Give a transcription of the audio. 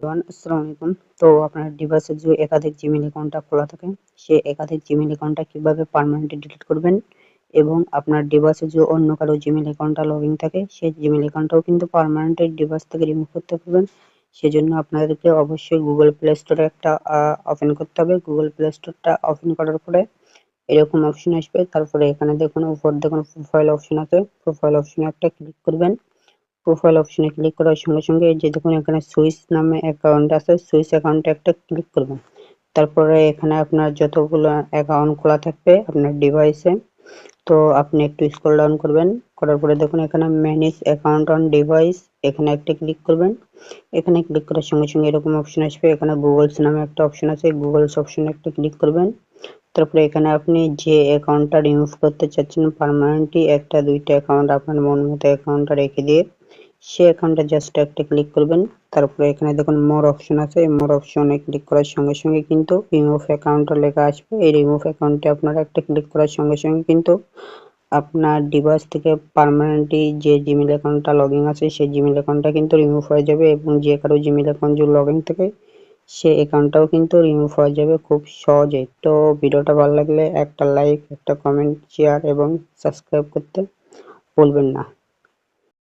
আসসালামু আলাইকুম। তো আপনার ডিভাইসে যে একাধিক জিমেইল অ্যাকাউন্টটা খোলা থাকে, সেই একাধিক জিমেইল অ্যাকাউন্টটা কিভাবে পার্মানেন্টলি ডিলিট করবেন এবং আপনার ডিভাইসে যে অন্য কারো জিমেইল অ্যাকাউন্টটা লগইন থাকে, সেই জিমেইল অ্যাকাউন্টটাও কিন্তু পার্মানেন্টলি ডিভাইস থেকে রিমুভ করতে পারবেন। সেজন্য আপনাদেরকে অবশ্যই Google Play Store এ একটা ওপেন করতে হবে। Google Play Store টা ওপেন করার পরে এরকম অপশন আসবে। তারপরে এখানে দেখুন উপর দেখুন প্রোফাইল অপশন আছে। প্রোফাইল অপশনে একটা ক্লিক করবেন। প্রোফাইল অপশনে ক্লিক করার সঙ্গে সঙ্গে এই যে দেখুন এখানে সুইচ নামে অ্যাকাউন্ট আছে, সুইচ অ্যাকাউন্টে একটা ক্লিক করবেন। তারপরে এখানে আপনার যতগুলো অ্যাকাউন্ট খোলা থাকবে আপনার ডিভাইসে, তো আপনি একটু স্ক্রল ডাউন করবেন। করার পরে দেখুন এখানে ম্যানেজ অ্যাকাউন্ট অন ডিভাইস, এখানে একটা ক্লিক করবেন। এখানে ক্লিক করার সঙ্গে সঙ্গে এরকম অপশন আসবে। এখানে গুগলস নামে একটা অপশন আছে, গুগলস অপশনে একটা ক্লিক করবেন। তারপরে এখানে আপনি যে অ্যাকাউন্টটা রিমুভ করতে চাচ্ছেন পার্মানেন্টলি, একটা দুইটা অ্যাকাউন্ট আপনার মন মতো অ্যাকাউন্টটা রেখে দিয়ে সে অ্যাকাউন্টে জাস্ট একটা ক্লিক করবেন। তারপরে এখানে দেখুন মোর অপশন আছে, এই মোর অপশনে ক্লিক করার সঙ্গে সঙ্গে কিন্তু রিমুভ অ্যাকাউন্টটা লেখা আসবে। এই রিমুভ অ্যাকাউন্টে আপনারা একটা ক্লিক করার সঙ্গে সঙ্গে কিন্তু আপনার ডিভাইস থেকে পার্মানেন্টলি যে জিমেইল অ্যাকাউন্টটা লগইন আছে সেই জিমেইল অ্যাকাউন্টটা কিন্তু রিমুভ হয়ে যাবে এবং যে কারো জিমেইল অ্যাকাউন্ট যদি লগইন থাকে সে অ্যাকাউন্টটাও কিন্তু রিমুভ হয়ে যাবে খুব সহজেই। তো ভিডিওটা ভালো লাগলে একটা লাইক, একটা কমেন্ট, শেয়ার এবং সাবস্ক্রাইব করতে ভুলবেন না।